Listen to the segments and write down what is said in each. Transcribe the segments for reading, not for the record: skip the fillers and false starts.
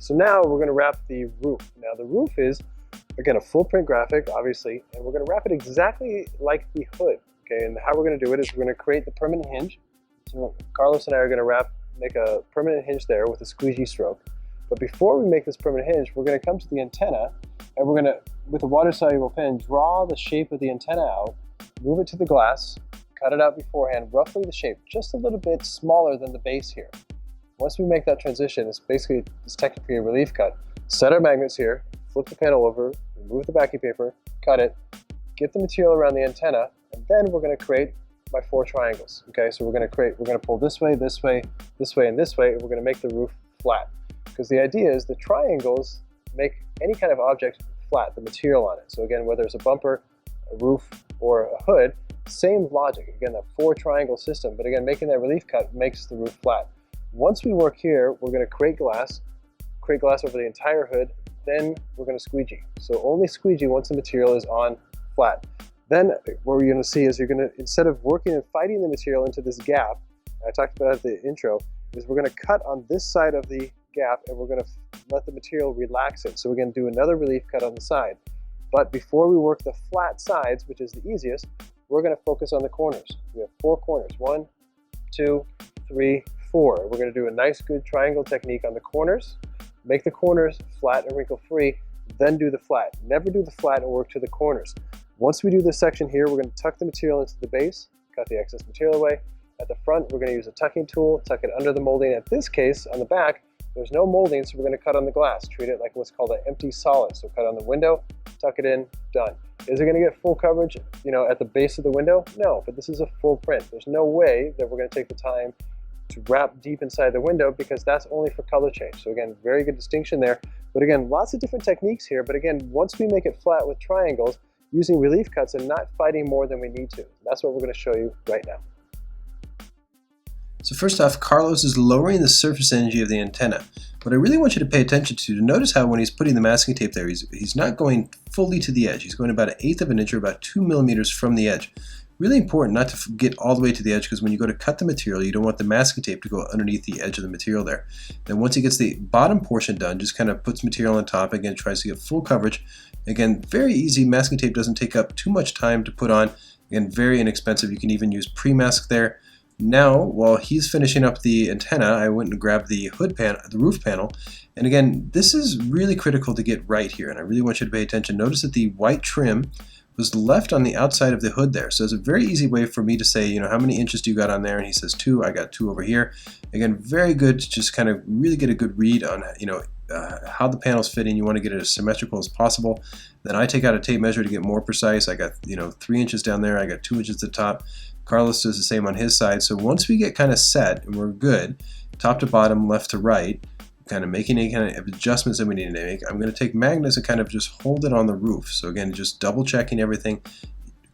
So now we're going to wrap the roof. Now the roof is, again, a full print graphic, obviously, and we're going to wrap it exactly like the hood. Okay, and how we're going to do it is we're going to create the permanent hinge. So Carlos and I are going to make a permanent hinge there with a squeegee stroke. But before we make this permanent hinge, we're going to come to the antenna, and we're going to, with a water-soluble pen, draw the shape of the antenna out, move it to the glass, cut it out beforehand, roughly the shape, just a little bit smaller than the base here. Once we make that transition, it's technically a relief cut. Set our magnets here, flip the panel over, remove the backing paper, cut it, get the material around the antenna, and then we're going to create my 4 triangles. Okay, so we're going to pull this way, this way, this way, and this way, and we're going to make the roof flat. Because the idea is the triangles make any kind of object flat, the material on it. So again, whether it's a bumper, a roof, or a hood, same logic. Again, that 4 triangle system, but again, making that relief cut makes the roof flat. Once we work here, we're going to create glass over the entire hood, then we're going to squeegee. So only squeegee once the material is on flat. Then what you're going to see is you're going to, instead of working and fighting the material into this gap, I talked about it at the intro, is we're going to cut on this side of the gap and we're going to let the material relax it. So we're going to do another relief cut on the side. But before we work the flat sides, which is the easiest, we're going to focus on the corners. We have 4 corners. 1, 2, 3, 4. We're going to do a nice good triangle technique on the corners, make the corners flat and wrinkle free, then do the flat. Never do the flat and work to the corners. Once we do this section here, we're going to tuck the material into the base, cut the excess material away. At the front, we're going to use a tucking tool, tuck it under the molding. At this case, on the back, there's no molding, so we're going to cut on the glass. Treat it like what's called an empty solid. So cut on the window, tuck it in, done. Is it going to get full coverage, at the base of the window? No, but this is a full print. There's no way that we're going to take the time to wrap deep inside the window because that's only for color change. So again, very good distinction there. But again, lots of different techniques here. But again, once we make it flat with triangles, using relief cuts and not fighting more than we need to. That's what we're going to show you right now. So first off, Carlos is lowering the surface energy of the antenna. What I really want you to pay attention to notice how when he's putting the masking tape there, he's not going fully to the edge. He's going about 1/8 of an inch or about 2 millimeters from the edge. Really important not to get all the way to the edge because when you go to cut the material, you don't want the masking tape to go underneath the edge of the material there. Then once he gets the bottom portion done, just kind of puts material on top, again tries to get full coverage. Again, very easy, masking tape doesn't take up too much time to put on. Again, very inexpensive, you can even use pre-mask there. Now, while he's finishing up the antenna, I went and grabbed the roof panel, and again, this is really critical to get right here, and I really want you to pay attention. Notice that the white trim was left on the outside of the hood there, so it's a very easy way for me to say, how many inches do you got on there? And he says 2, I got 2 over here. Again, very good to just kind of really get a good read on, how the panel's fitting. You want to get it as symmetrical as possible. Then I take out a tape measure to get more precise. I got 3 inches down there, I got 2 inches at the top. Carlos does the same on his side. So once we get kind of set and we're good, top to bottom, left to right, kind of making any kind of adjustments that we need to make, I'm going to take magnets and kind of just hold it on the roof. So again, just double checking everything.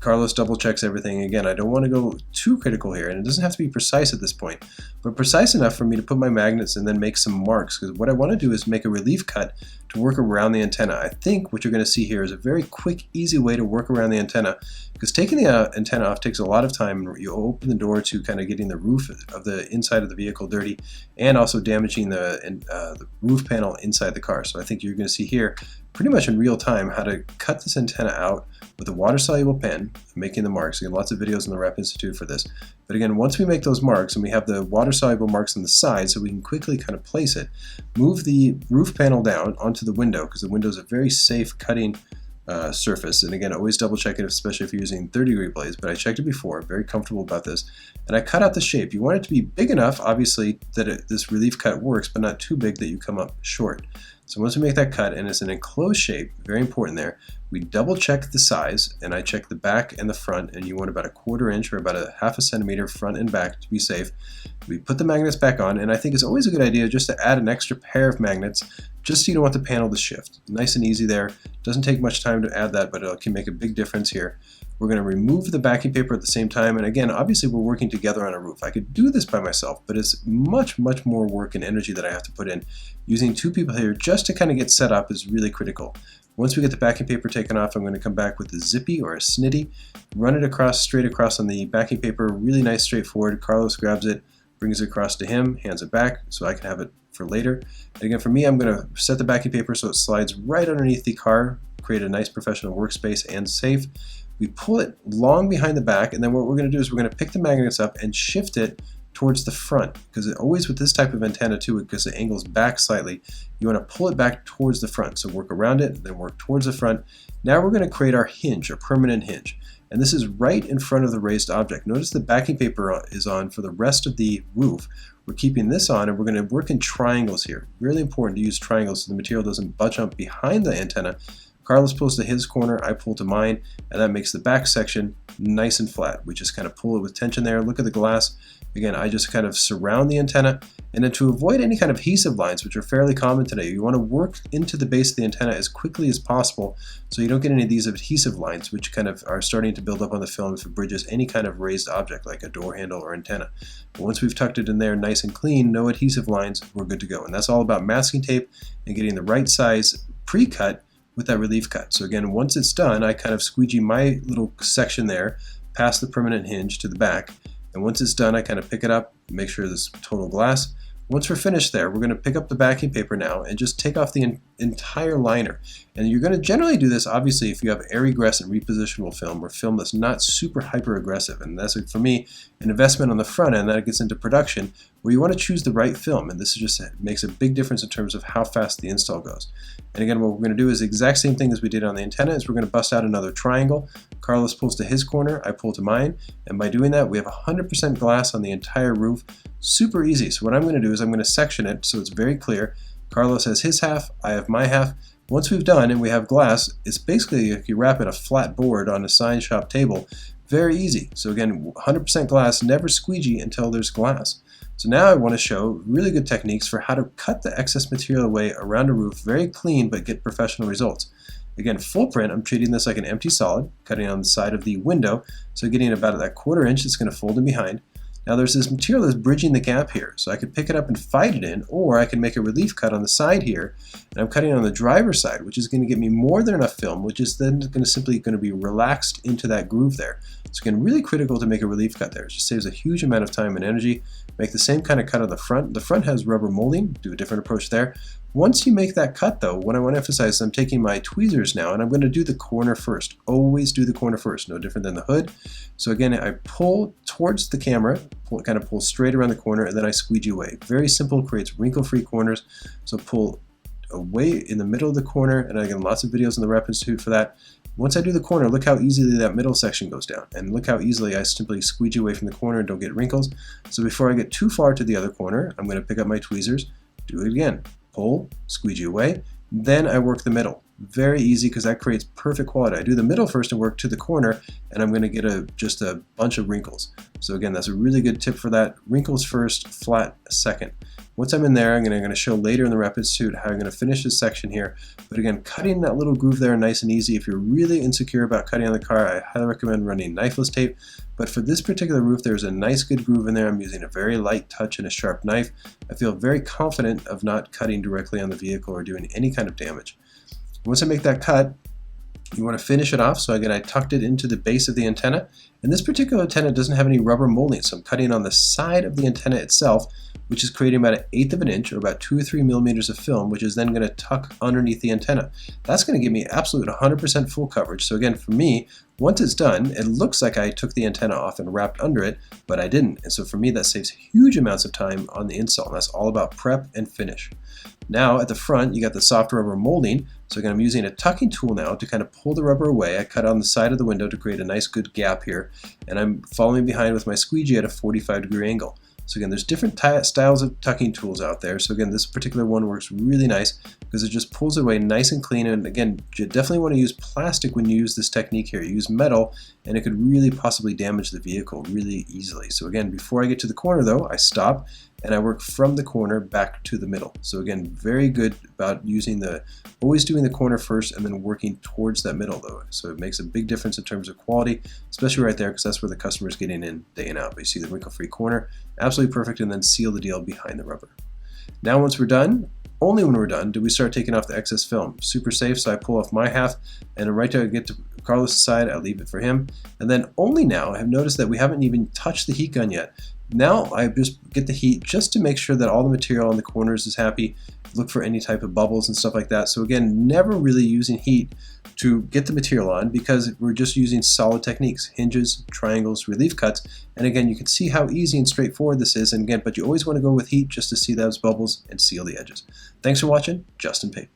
Carlos double checks everything. Again, I don't want to go too critical here, and it doesn't have to be precise at this point, but precise enough for me to put my magnets and then make some marks, because what I want to do is make a relief cut to work around the antenna. I think what you're going to see here is a very quick, easy way to work around the antenna, because taking the antenna off takes a lot of time, and you open the door to kind of getting the roof of the inside of the vehicle dirty and also damaging the roof panel inside the car. So I think you're going to see here pretty much in real time how to cut this antenna out with a water-soluble pen, making the marks. Again, lots of videos on the Rep Institute for this. But again, once we make those marks and we have the water-soluble marks on the side so we can quickly kind of place it, move the roof panel down onto the window, because the window is a very safe cutting surface. And again, always double check it, especially if you're using 30-degree blades, but I checked it before, very comfortable about this. And I cut out the shape. You want it to be big enough, obviously, that this relief cut works, but not too big that you come up short. So once we make that cut, and it's an enclosed shape, very important there, we double check the size, and I check the back and the front, and you want about 1/4 inch or about 1/2 centimeter front and back to be safe. We put the magnets back on, and I think it's always a good idea just to add an extra pair of magnets just so you don't want the panel to shift. Nice and easy there. Doesn't take much time to add that, but it can make a big difference here. We're going to remove the backing paper at the same time, and again, obviously we're working together on a roof. I could do this by myself, but it's much more work and energy that I have to put in. Using 2 people here just to kind of get set up is really critical. Once we get the backing paper taken off, I'm going to come back with a zippy or a snitty, run it straight across on the backing paper, really nice, straightforward. Carlos grabs it, brings it across to him, hands it back so I can have it for later. And again, for me, I'm going to set the backing paper so it slides right underneath the car, create a nice professional workspace and safe. We pull it long behind the back, and then what we're going to do is we're going to pick the magnets up and shift it towards the front, because always with this type of antenna too, because it angles back slightly, you want to pull it back towards the front. So work around it, then work towards the front. Now we're going to create our hinge, our permanent hinge. And this is right in front of the raised object. Notice the backing paper is on for the rest of the roof. We're keeping this on, and we're going to work in triangles here. Really important to use triangles so the material doesn't bunch up behind the antenna. Carlos pulls to his corner, I pull to mine, and that makes the back section nice and flat. We just kind of pull it with tension there. Look at the glass. Again, I just kind of surround the antenna, and then to avoid any kind of adhesive lines, which are fairly common today, you want to work into the base of the antenna as quickly as possible so you don't get any of these adhesive lines, which kind of are starting to build up on the film if it bridges any kind of raised object like a door handle or antenna. But once we've tucked it in there nice and clean, no adhesive lines, we're good to go. And that's all about masking tape and getting the right size pre-cut with that relief cut. So again, once it's done, I kind of squeegee my little section there past the permanent hinge to the back. And once it's done, I kind of pick it up, make sure this total glass. Once we're finished there, we're going to pick up the backing paper now and just take off the entire liner. And you're going to generally do this, obviously, if you have air egress and repositionable film or film that's not super hyper aggressive. And that's, for me, an investment on the front end that gets into production where you want to choose the right film. And this just makes a big difference in terms of how fast the install goes. And again, what we're going to do is the exact same thing as we did on the antenna, is we're going to bust out another triangle. Carlos pulls to his corner, I pull to mine. And by doing that, we have 100% glass on the entire roof. Super easy. So what I'm going to do is I'm going to section it so it's very clear. Carlos has his half, I have my half. Once we've done and we have glass, it's basically if you wrap in a flat board on a sign shop table. Very easy. So again, 100% glass, never squeegee until there's glass. So now I want to show really good techniques for how to cut the excess material away around a roof very clean but get professional results. Again, full print, I'm treating this like an empty solid, cutting on the side of the window, so getting about that 1/4 inch that's going to fold in behind. Now there's this material that's bridging the gap here, so I could pick it up and fight it in, or I can make a relief cut on the side here, and I'm cutting on the driver's side, which is going to get me more than enough film, which is then simply going to be relaxed into that groove there. So again, really critical to make a relief cut there. It just saves a huge amount of time and energy. Make the same kind of cut on the front. The front has rubber molding, do a different approach there. Once you make that cut though, what I want to emphasize is I'm taking my tweezers now and I'm going to do the corner first. Always do the corner first, no different than the hood. So again, I pull towards the camera, kind of pull straight around the corner, and then I squeegee away. Very simple, creates wrinkle-free corners. So pull away in the middle of the corner, and again, lots of videos on the Rep Institute for that. Once I do the corner, look how easily that middle section goes down, and look how easily I simply squeegee away from the corner and don't get wrinkles. So before I get too far to the other corner, I'm going to pick up my tweezers, do it again, pull, squeegee away, then I work the middle. Very easy because that creates perfect quality. I do the middle first and work to the corner, and I'm going to get just a bunch of wrinkles. So again, that's a really good tip for that. Wrinkles first, flat second. Once I'm in there, I'm going to show later in the Rep Institute how I'm going to finish this section here. But again, cutting that little groove there nice and easy. If you're really insecure about cutting on the car, I highly recommend running knifeless tape. But for this particular roof, there's a nice good groove in there. I'm using a very light touch and a sharp knife. I feel very confident of not cutting directly on the vehicle or doing any kind of damage. Once I make that cut, you want to finish it off. So again, I tucked it into the base of the antenna. And this particular antenna doesn't have any rubber molding, so I'm cutting on the side of the antenna itself, which is creating about 1/8 of an inch or about 2 or 3 millimeters of film, which is then going to tuck underneath the antenna. That's going to give me absolute 100% full coverage. So again, for me, once it's done, it looks like I took the antenna off and wrapped under it, but I didn't. And so for me, that saves huge amounts of time on the install. And that's all about prep and finish. Now at the front, you got the soft rubber molding. So again, I'm using a tucking tool now to kind of pull the rubber away. I cut on the side of the window to create a nice good gap here. And I'm following behind with my squeegee at a 45-degree angle. So again, there's different styles of tucking tools out there. So again, this particular one works really nice because it just pulls it away nice and clean. And again, you definitely want to use plastic when you use this technique here. You use metal and it could really possibly damage the vehicle really easily. So again, before I get to the corner though, I stop and I work from the corner back to the middle. So again, very good about always doing the corner first and then working towards that middle though. So it makes a big difference in terms of quality, especially right there because that's where the customer's getting in day and out. But you see the wrinkle-free corner, absolutely perfect, and then seal the deal behind the rubber. Now once we're done, only when we're done do we start taking off the excess film. Super safe, so I pull off my half, and right till I get to Carlos' side, I leave it for him. And then only now, I have noticed that we haven't even touched the heat gun yet. Now I just get the heat just to make sure that all the material on the corners is happy, look for any type of bubbles and stuff like that. So again, never really using heat to get the material on because we're just using solid techniques, hinges, triangles, relief cuts, and again you can see how easy and straightforward this is, and again, but you always want to go with heat just to see those bubbles and seal the edges. Thanks for watching. Justin Pate.